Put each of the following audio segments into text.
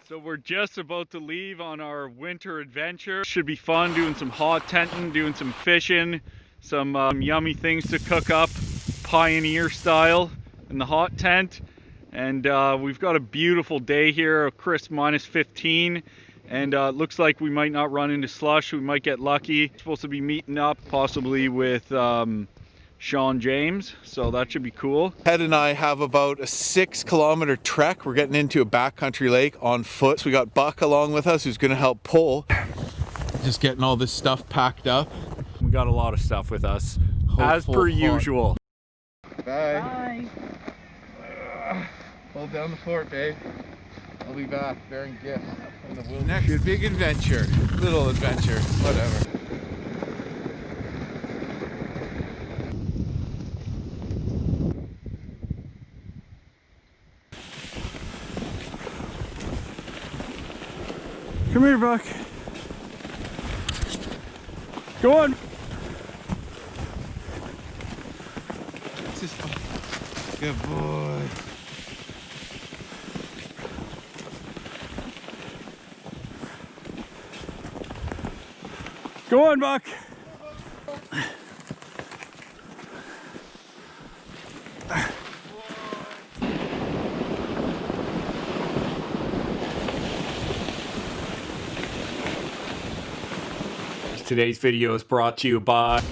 So we're just about to leave on our winter adventure. Should be fun doing some hot tenting, doing some fishing, some yummy things to cook up, pioneer style in the hot tent. And we've got a beautiful day here, a crisp -15. And it looks like we might not run into slush. We might get lucky. We're supposed to be meeting up possibly with Shawn James, so that should be cool. Ted and I have about a 6-kilometer trek. We're getting into a backcountry lake on foot. So we got Buck along with us who's gonna help pull. Just getting all this stuff packed up. We got a lot of stuff with us, as per usual. Bye. Bye. Hold down the fort, babe. I'll be back bearing gifts in the wilderness. Next big adventure, little adventure, whatever. Come here, Buck. Go on. Good boy. Go on, Buck. Today's video is brought to you by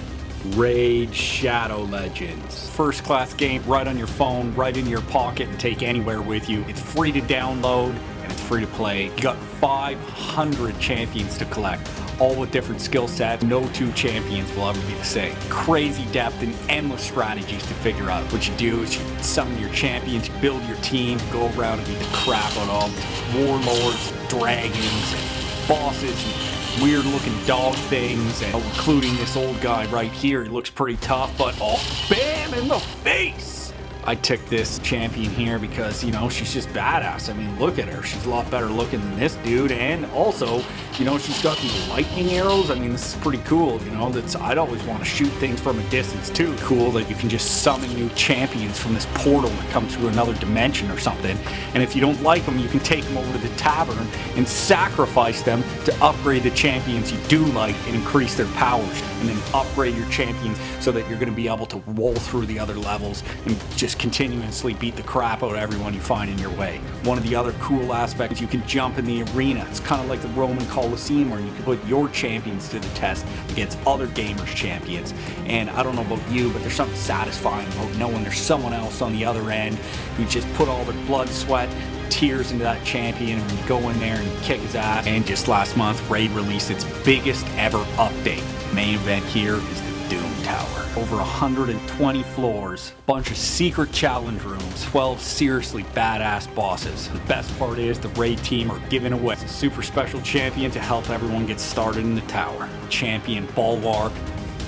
Raid Shadow Legends. First class game right on your phone, right in your pocket, and take anywhere with you. It's free to download and it's free to play. You got 500 champions to collect, all with different skill sets. No two champions will ever be the same. Crazy depth and endless strategies to figure out. What you do is you summon your champions, you build your team, go around and beat the crap out of all these warlords, dragons, and bosses, and weird looking dog things, and including this old guy right here. He looks pretty tough, but oh, bam in the face! I took this champion here because, you know, she's just badass. I mean, look at her. She's a lot better looking than this dude, and also, you know, she's got these lightning arrows. I mean, this is pretty cool, you know. I'd always want to shoot things from a distance too. Cool that you can just summon new champions from this portal that comes through another dimension or something, and if you don't like them, you can take them over to the tavern and sacrifice them to upgrade the champions you do like and increase their powers, and then upgrade your champions so that you're going to be able to roll through the other levels and just continuously beat the crap out of everyone you find in your way. One of the other cool aspects, you can jump in the arena. It's kind of like the Roman Colosseum, where you can put your champions to the test against other gamers' champions. And I don't know about you, but there's something satisfying about knowing there's someone else on the other end who just put all their blood, sweat, tears into that champion, and when you go in there and you kick his ass. And just last month, Raid released its biggest ever update. Main event here is the Doom Tower. Over 120 floors, bunch of secret challenge rooms, 12 seriously badass bosses. The best part is the Raid team are giving away a super special champion to help everyone get started in the tower. Champion Bulwark,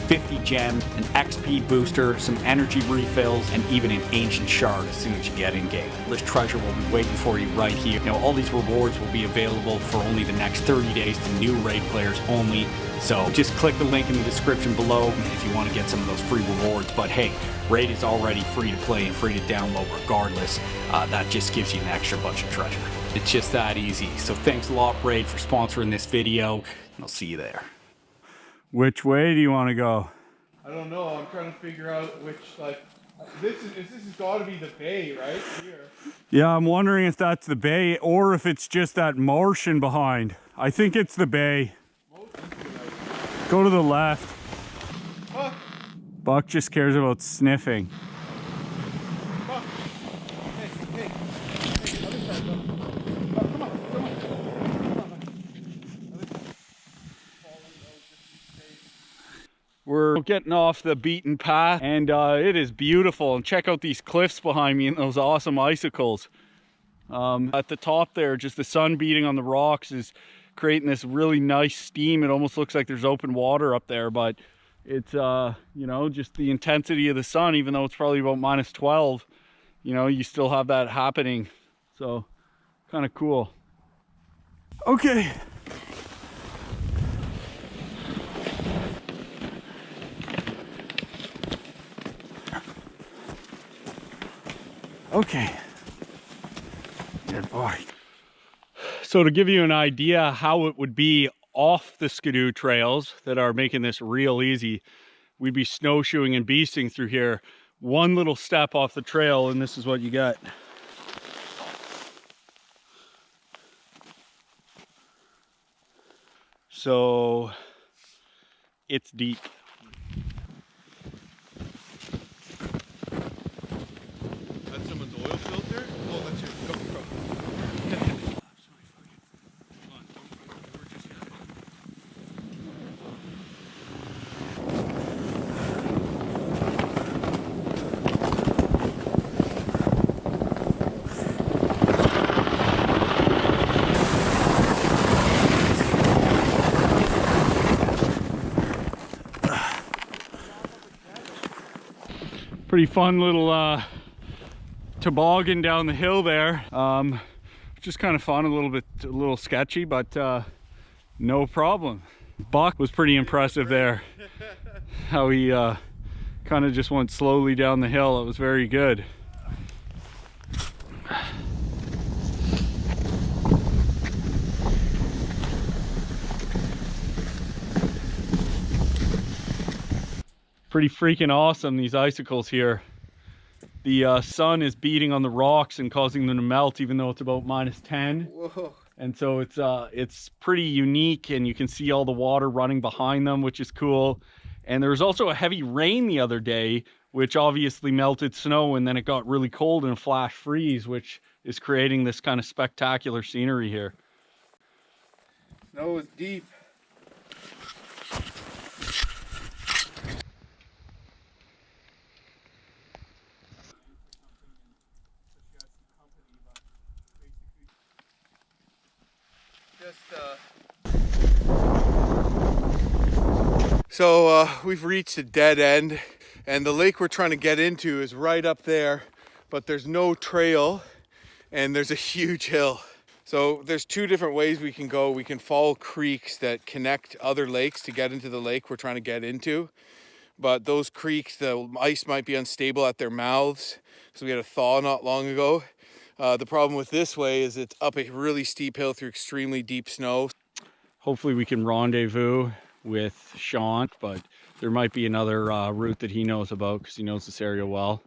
50 gems, an XP booster, some energy refills, and even an ancient shard as soon as you get in game. This treasure will be waiting for you right here. Now, all these rewards will be available for only the next 30 days to new Raid players only. So just click the link in the description below if you want to get some of those free rewards. But hey, Raid is already free to play and free to download regardless. That just gives you an extra bunch of treasure. It's just that easy. So thanks a lot, Raid, for sponsoring this video, and I'll see you there. Which way do you want to go? I don't know. I'm trying to figure out which, like, this has got to be the bay, right? Here. Yeah, I'm wondering if that's the bay or if it's just that Martian behind. I think it's the bay. Go to the left. Buck. Buck just cares about sniffing. Buck. Hey. Other side, Buck. Buck, come on. We're getting off the beaten path, and it is beautiful. And check out these cliffs behind me and those awesome icicles. At the top there, just the sun beating on the rocks is creating this really nice steam. It almost looks like there's open water up there, but it's you know, just the intensity of the sun, even though it's probably about -12, you know, you still have that happening. So kind of cool. Okay. Okay. Good boy. So to give you an idea how it would be off the skidoo trails that are making this real easy, we'd be snowshoeing and beasting through here. One little step off the trail and this is what you get. So it's deep. That's someone's oil filter? Oh, that's your GoPro. Pretty fun little toboggan down the hill there. Just kind of fun, a little sketchy, but no problem. Buck was pretty impressive there. How he kind of just went slowly down the hill. It was very good. Pretty freaking awesome, these icicles here. The sun is beating on the rocks and causing them to melt, even though it's about -10. Whoa. And so it's pretty unique, and you can see all the water running behind them, which is cool. And there was also a heavy rain the other day, which obviously melted snow, and then it got really cold and a flash freeze, which is creating this kind of spectacular scenery here. Snow is deep. So we've reached a dead end, and the lake we're trying to get into is right up there, but there's no trail and there's a huge hill. So there's two different ways we can go. We can follow creeks that connect other lakes to get into the lake we're trying to get into. But those creeks, the ice might be unstable at their mouths, because we had a thaw not long ago. The problem with this way is it's up a really steep hill through extremely deep snow. Hopefully we can rendezvous with Shawn, but there might be another route that he knows about because he knows this area well.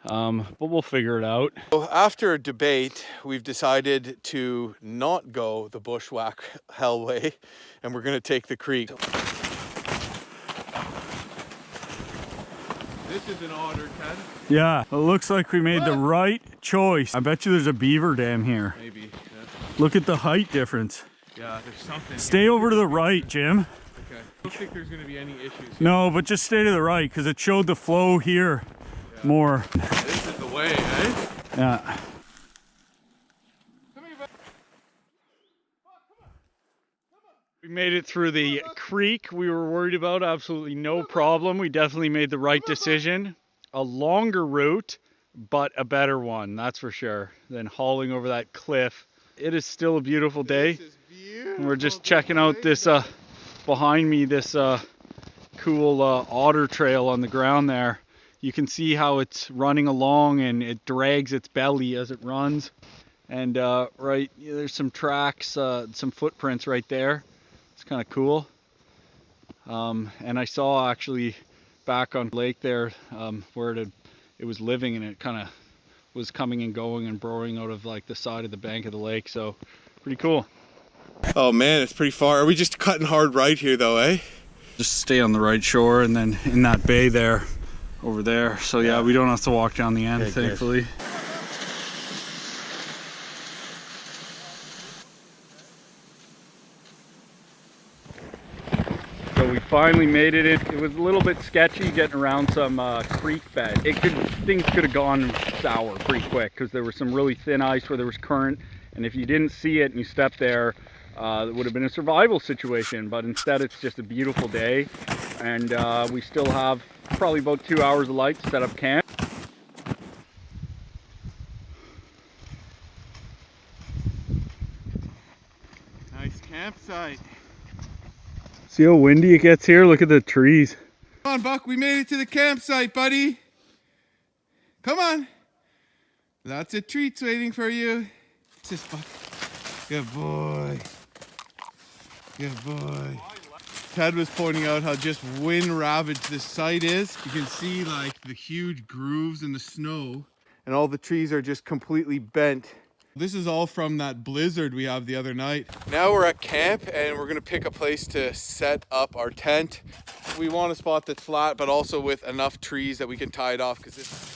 But we'll figure it out. So after a debate, we've decided to not go the bushwhack hell way, and we're going to take the creek. This is an otter, Ken. Yeah, it looks like we made the right choice. I bet you there's a beaver dam here. Maybe. Yeah. Look at the height difference. Yeah, there's something. Stay over to the right, Jim. Okay. I don't think there's going to be any issues here. No, but just stay to the right because it showed the flow here more. This is the way, eh? Yeah. We made it through the creek we were worried about. Absolutely no problem. We definitely made the right decision. A longer route, but a better one, that's for sure, than hauling over that cliff. It is still a beautiful day. And we're just checking out this behind me, this cool otter trail on the ground there. You can see how it's running along and it drags its belly as it runs. And right, there's some tracks, some footprints right there. It's kind of cool. And I saw actually back on lake there where it was living, and it kind of was coming and going and burrowing out of like the side of the bank of the lake. So pretty cool. Oh man, it's pretty far. Are we just cutting hard right here though, eh? Just stay on the right shore and then in that bay there, over there. So yeah, we don't have to walk down the end, okay, thankfully. Good. So we finally made it in. It was a little bit sketchy getting around some creek bed. Things could have gone sour pretty quick because there was some really thin ice where there was current, and if you didn't see it and you stepped there, it would have been a survival situation. But instead, it's just a beautiful day, and we still have probably about 2 hours of light to set up camp. Nice campsite. See how windy it gets here? Look at the trees. Come on, Buck, we made it to the campsite, buddy. Come on. Lots of treats waiting for you. It's just Buck. Good boy. Good boy. Ted was pointing out how just wind ravaged this site is. You can see like the huge grooves in the snow and all the trees are just completely bent. This is all from that blizzard we had the other night. Now we're at camp and we're gonna pick a place to set up our tent. We want a spot that's flat, but also with enough trees that we can tie it off because it's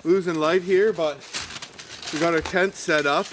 losing light here, but we got our tent set up.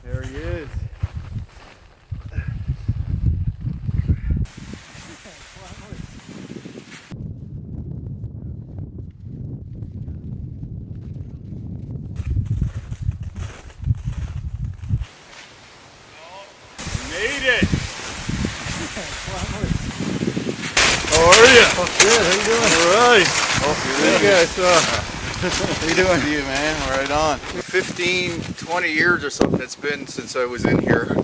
There he is. Made it. How are you? Oh, good. How you doing? All right. Oh, Thank you guys. How you doing? You, man. Right on. 15, 20 years or something it's been since I was in here.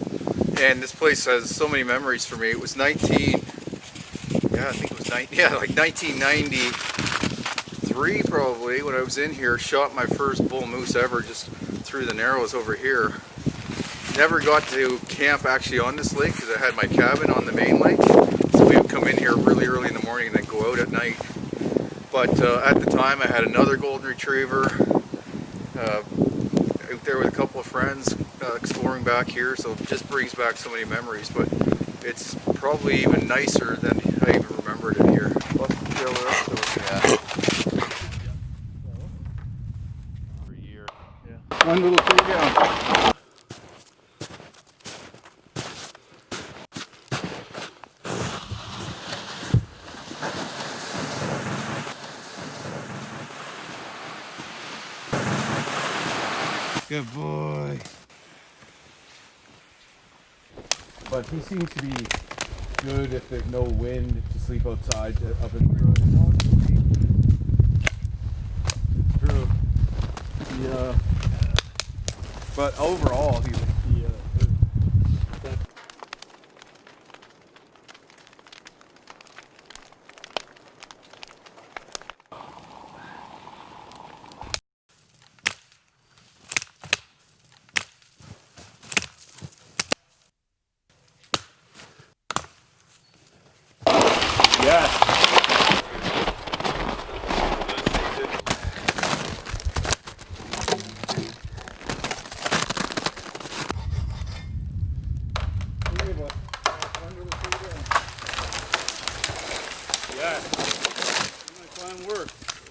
And this place has so many memories for me. It was like 1993 probably when I was in here. Shot my first bull moose ever just through the narrows over here. Never got to camp actually on this lake because I had my cabin on the main lake. So we would come in here really early in the morning and then go out at night. But at the time I had another golden retriever out there with a couple of friends exploring back here, so it just brings back so many memories. But it's probably even nicer than I even remembered it here. One little tree down. Good boy. But he seems to be good if there's no wind to sleep outside up in the road. True. Yeah. But overall, he was.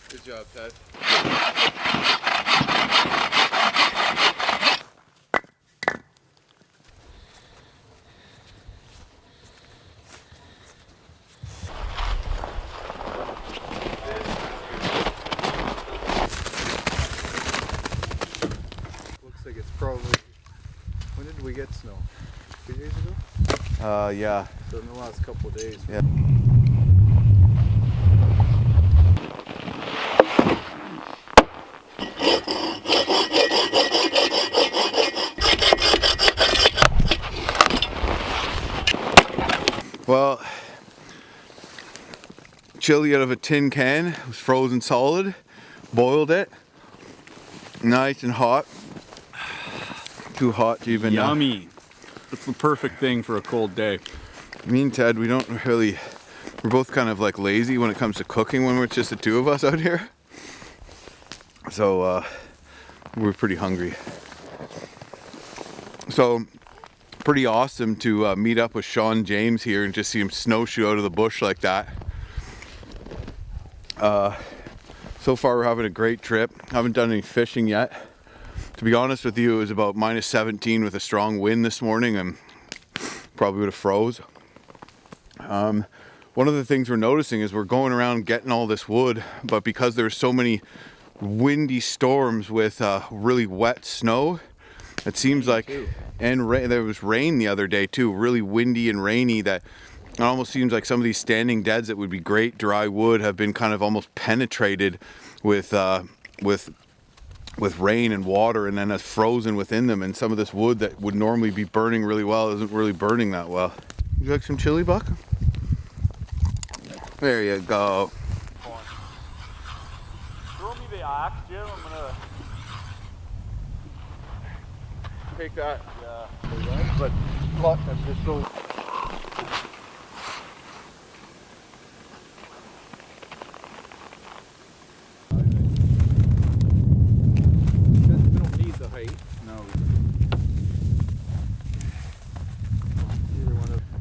Good job, Ted. Looks like it's probably, when did we get snow? 2 days ago? Yeah. So in the last couple of days. Yeah. Well, chili out of a tin can. It was frozen solid. Boiled it. Nice and hot. Too hot to even. Yummy. It's the perfect thing for a cold day. Me and Ted, we don't really. We're both kind of like lazy when it comes to cooking when we're just the two of us out here. So we're pretty hungry. So pretty awesome to meet up with Shawn James here and just see him snowshoe out of the bush like that. So far we're having a great trip. Haven't done any fishing yet. To be honest with you, it was about -17 with a strong wind this morning and probably would have froze. One of the things we're noticing is we're going around getting all this wood, but because there's so many windy storms with really wet snow, it seems like, and rain, there was rain the other day too, really windy and rainy, that it almost seems like some of these standing deads that would be great dry wood have been kind of almost penetrated with rain and water, and then has frozen within them, and some of this wood that would normally be burning really well isn't really burning that well. Would you like some chili, Buck? There you go. Throw me the axe, Jim. I'm gonna Take that. Yeah. But look, I'm just so. We don't need the height. No.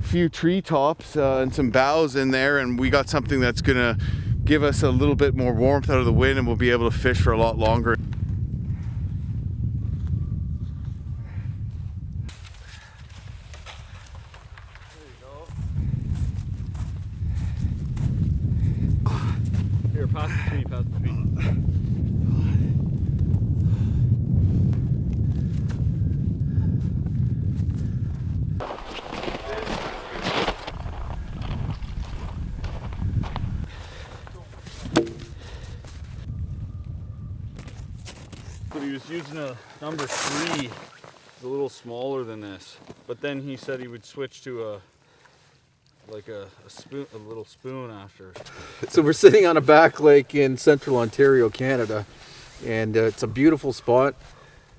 Few treetops and some boughs in there, and we got something that's gonna give us a little bit more warmth out of the wind, and we'll be able to fish for a lot longer. Here, pass it to me, pass it to me. But he was using a number 3. It's a little smaller than this. But then he said he would switch to a spoon, a little spoon after. So we're sitting on a back lake in central Ontario, Canada, and it's a beautiful spot.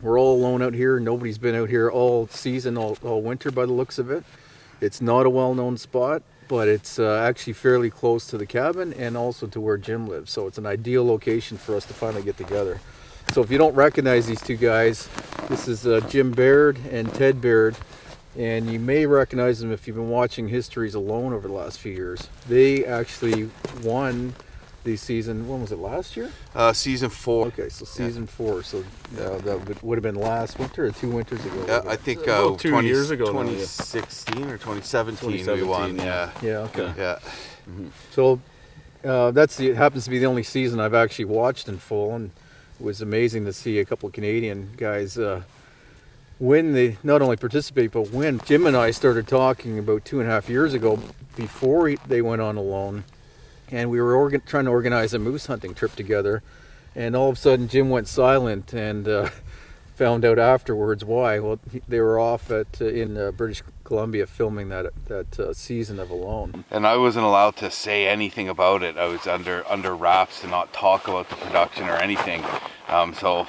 We're all alone out here. Nobody's been out here all season, all winter by the looks of it. It's not a well-known spot, but it's actually fairly close to the cabin and also to where Jim lives. So it's an ideal location for us to finally get together. So if you don't recognize these two guys, this is Jim Baird and Ted Baird. And you may recognize them if you've been watching Histories Alone over the last few years. They actually won the season, when was it, last year? Season 4. Okay, so season 4. So that would have been last winter or 2 winters ago. Yeah, I think about 2 years ago now, yeah. 2016 or 2017 we won. Yeah. Yeah, okay. Yeah. So it happens to be the only season I've actually watched in full, and it was amazing to see a couple of Canadian guys win. They not only participate but win. Jim and I started talking about 2.5 years ago before they went on alone, and we were trying to organize a moose hunting trip together, and all of a sudden Jim went silent, and found out afterwards why. Well, they were off in British Columbia filming that season of Alone. And I wasn't allowed to say anything about it. I was under wraps to not talk about the production or anything. So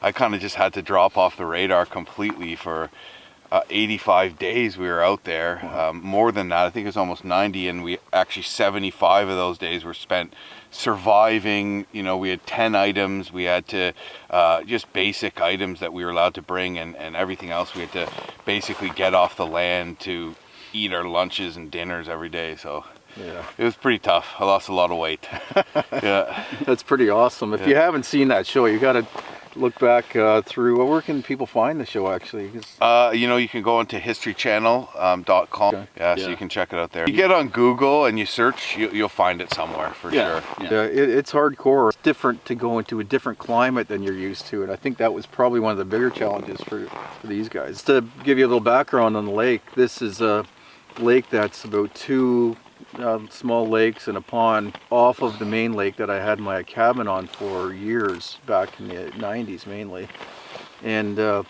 I kind of just had to drop off the radar completely for 85 days we were out there. More than that, I think it was almost 90, and we actually 75 of those days were spent surviving. You know, we had 10 items. We had to just basic items that we were allowed to bring, and everything else we had to basically get off the land to eat our lunches and dinners every day. So yeah, it was pretty tough. I lost a lot of weight. Yeah, that's pretty awesome. If you haven't seen that show, you got to look back through. Well, where can people find the show actually? You know, you can go onto historychannel.com. Okay. Yeah, so you can check it out there. You get on Google and you search, you'll find it somewhere for sure. Yeah, it's hardcore. It's different to go into a different climate than you're used to, and I think that was probably one of the bigger challenges for these guys. To give you a little background on the lake, this is a lake that's about 2 small lakes and a pond off of the main lake that I had my cabin on for years, back in the 90s mainly. And I've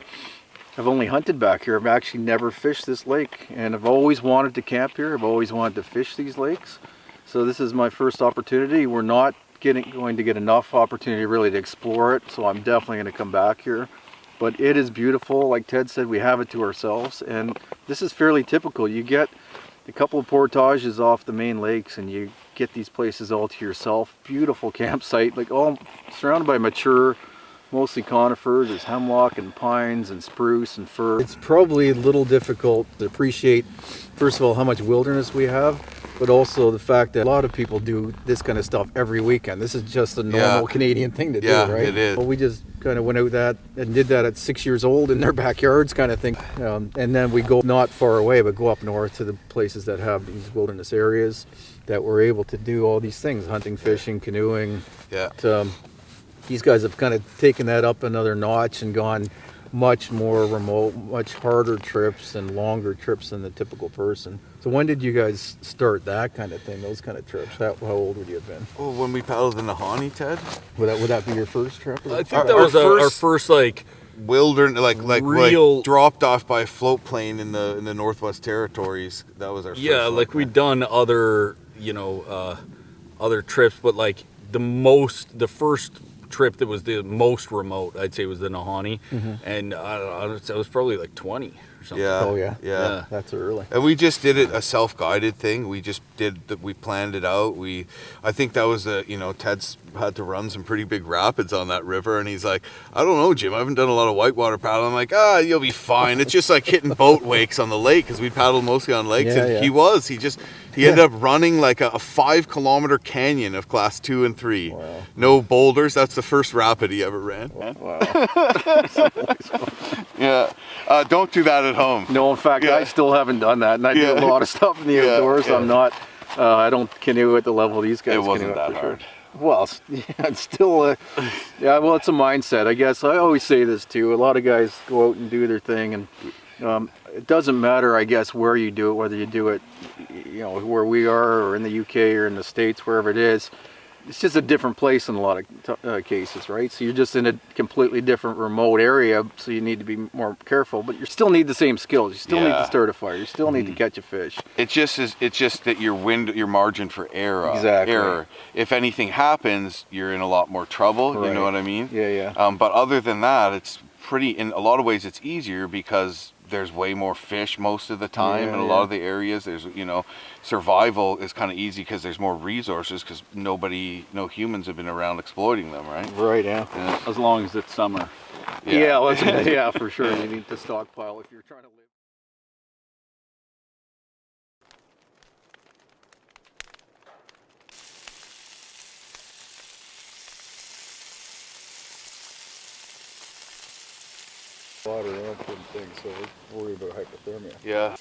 only hunted back here. I've actually never fished this lake, and I've always wanted to camp here. I've always wanted to fish these lakes. So this is my first opportunity. We're not going to get enough opportunity really to explore it, so I'm definitely going to come back here. But it is beautiful. Like Ted said, we have it to ourselves, and this is fairly typical. You get a couple of portages off the main lakes and you get these places all to yourself. Beautiful campsite, like all surrounded by mature, mostly conifers. There's hemlock and pines and spruce and fir. It's probably a little difficult to appreciate, first of all, how much wilderness we have, but also the fact that a lot of people do this kind of stuff every weekend. This is just a normal Canadian thing to do, right? Yeah, it is. Well, we just kind of went out and did that at 6 years old in their backyards kind of thing. And then we go not far away, but go up north to the places that have these wilderness areas that we're able to do all these things, hunting, fishing, canoeing. Yeah. These guys have kind of taken that up another notch and gone much more remote, much harder trips and longer trips than the typical person. So when did you guys start that kind of thing, those kind of trips? How old would you have been? Well, when we paddled in the Nahanni, Ted. Would that be your first trip? I think that was our first like wilderness, like real dropped off by a float plane in the Northwest Territories. That was our first like we'd done other other trips, but like the first trip that was the most remote, I'd say, was the Nahanni, and I was probably like 20 or something. Yeah. Oh yeah. Yeah. That's early. And we just did it a self-guided thing. We just we planned it out. I think that was Ted's had to run some pretty big rapids on that river, and he's like, I don't know, Jim, I haven't done a lot of whitewater paddling. I'm like, you'll be fine. It's just like hitting boat wakes on the lake, because we paddled mostly on lakes. He ended up running like a 5-kilometer canyon of class 2 and 3. Wow. No boulders. That's the first rapid he ever ran. Wow. Yeah. Don't do that at home. No, in fact, I still haven't done that, and I do a lot of stuff in the outdoors. Yeah. I'm not. I don't canoe at the level these guys. It wasn't canoe that for sure. hard. Well, it's still. Well, it's a mindset, I guess. I always say this too. A lot of guys go out and do their thing, and it doesn't matter, I guess, where you do it, whether you do it, where we are, or in the UK, or in the States, wherever it is. It's just a different place in a lot of cases, right? So you're just in a completely different remote area, so you need to be more careful, but you still need the same skills. You still need to start a fire. You still need to catch a fish. It's just that your margin for error. Exactly. If anything happens, you're in a lot more trouble. Right. You know what I mean? Yeah. But other than that, it's in a lot of ways it's easier, because there's way more fish most of the time in a lot of the areas. There's survival is kind of easy because there's more resources, because no humans have been around exploiting them, right? Right. Yeah. As long as it's summer. Yeah, for sure. You need to stockpile if you're trying to live. Water and things, so we're worried about hypothermia. Yeah.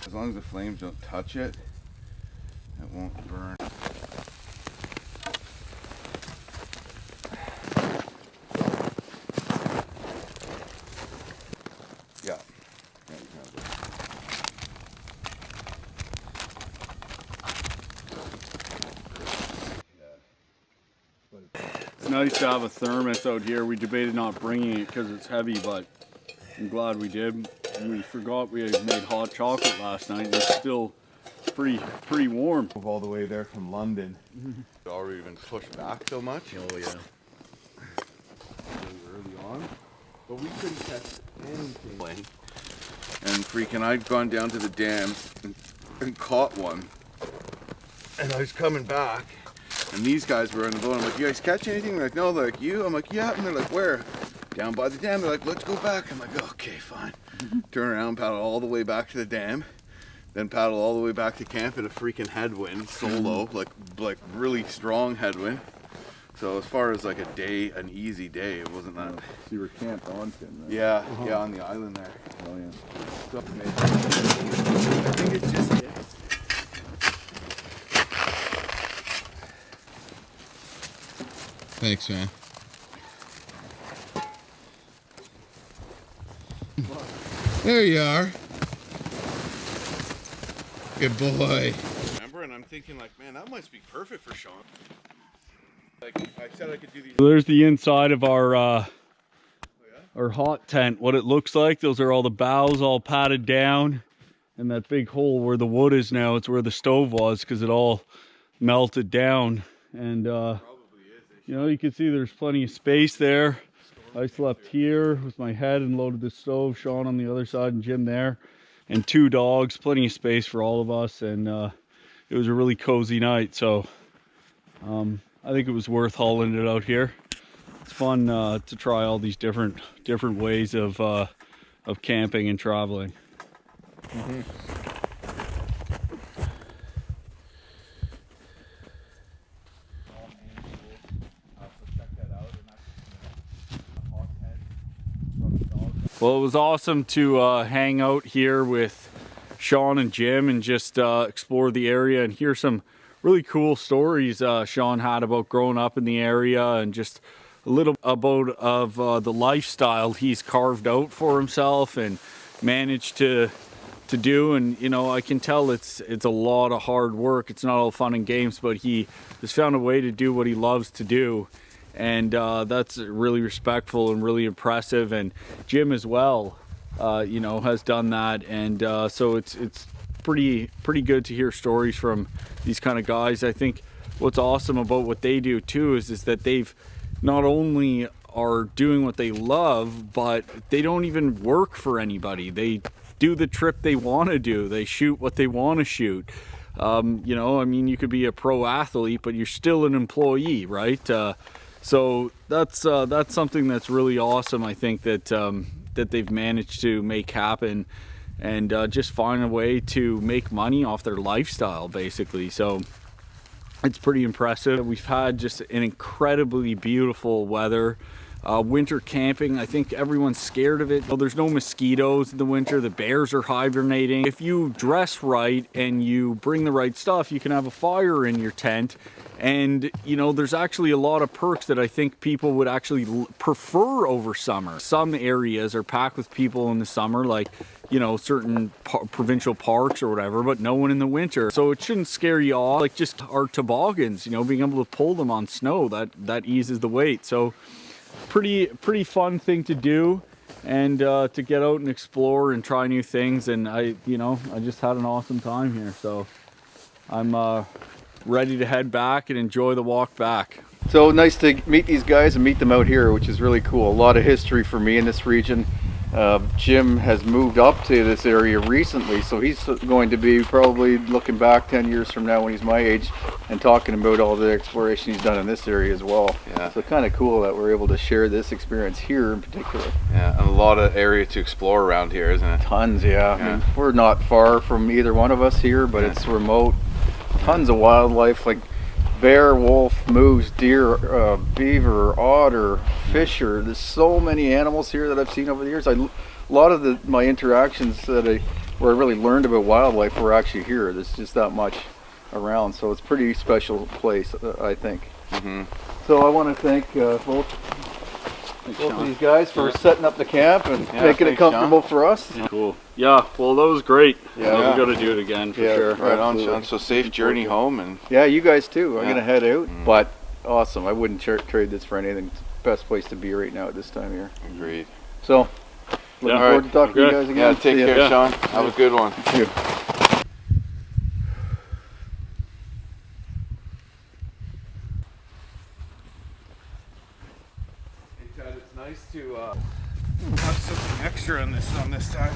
As long as the flames don't touch it, it won't burn. Yeah. It's nice to have a thermos out here. We debated not bringing it because it's heavy, but I'm glad we did. We forgot we had made hot chocolate last night. It's still pretty warm. All the way there from London. It's already been pushed back so much. Oh yeah. Really early on. But we couldn't catch anything. And freaking, I'd gone down to the dam and caught one. And I was coming back. And these guys were on the boat. I'm like, you guys catch anything? They're like, no. They're like, you? I'm like, yeah. And they're like, where? Down by the dam. They're like, let's go back. I'm like, okay, fine. Turn around, paddle all the way back to the dam. Then paddle all the way back to camp in a freaking headwind, solo, like really strong headwind. So as far as like a day, an easy day, it wasn't that. So you were camped on Tim, right? Yeah, yeah, on the island there. Oh yeah. So, I think it's just. Thanks, man. There you are. Good boy. Remember, and I'm thinking like, man, that must be perfect for Shawn. Like I said, I could do these. So there's the inside of our hot tent. What it looks like. Those are all the boughs all patted down, and that big hole where the wood is now. It's where the stove was because it all melted down. And you know, you can see there's plenty of space there. I slept here with my head and loaded the stove. Shawn on the other side and Jim there. And 2 dogs, plenty of space for all of us. And it was a really cozy night. So I think it was worth hauling it out here. It's fun to try all these different ways of camping and traveling. Mm-hmm. Well, it was awesome to hang out here with Shawn and Jim and just explore the area and hear some really cool stories Shawn had about growing up in the area and just a little about of the lifestyle he's carved out for himself and managed to do. And you know, I can tell it's a lot of hard work. It's not all fun and games, but he has found a way to do what he loves to do. And that's really respectful and really impressive. And Jim as well, you know, has done that. And so it's pretty good to hear stories from these kind of guys. I think what's awesome about what they do too is that they've not only are doing what they love, but they don't even work for anybody. They do the trip they want to do. They shoot what they want to shoot. You know, I mean, you could be a pro athlete, but you're still an employee, right? So that's something that's really awesome. I think that that they've managed to make happen and just find a way to make money off their lifestyle, basically. So it's pretty impressive. We've had just an incredibly beautiful weather. Winter camping, I think everyone's scared of it. Well, there's no mosquitoes in the winter. The bears are hibernating. If you dress right and you bring the right stuff, you can have a fire in your tent. And, you know, there's actually a lot of perks that I think people would actually prefer over summer. Some areas are packed with people in the summer, like, you know, certain provincial parks or whatever, but no one in the winter. So it shouldn't scare you off. Like just our toboggans, you know, being able to pull them on snow, that eases the weight. So pretty fun thing to do, and to get out and explore and try new things. And I just had an awesome time here, so I'm ready to head back and enjoy the walk back. So nice to meet these guys and meet them out here, which is really cool. A lot of history for me in this region. Jim has moved up to this area recently, so he's going to be probably looking back 10 years from now when he's my age and talking about all the exploration he's done in this area as well. Yeah. So kind of cool that we're able to share this experience here in particular. Yeah, and a lot of area to explore around here, isn't it? Tons, yeah. I mean, we're not far from either one of us here, but it's remote. Tons of wildlife, like bear, wolf, moose, deer, beaver, otter, fisher. There's so many animals here that I've seen over the years. A lot of my interactions where I really learned about wildlife were actually here. There's just that much around, so it's a pretty special place, I think. So I want to thank both of these guys for setting up the camp and making it comfortable for us. Cool. Yeah, well, that was great. Yeah. We got to do it again for sure. Right on, Shawn. So safe journey home, and yeah, you guys too. I'm gonna head out, but awesome. I wouldn't trade this for anything. It's the best place to be right now at this time of year. agreed. So, looking forward to talking to you guys again. Yeah, take See ya. care, Shawn. Have a good one. Thank you. Hey Ted, it's nice to have something extra on this time.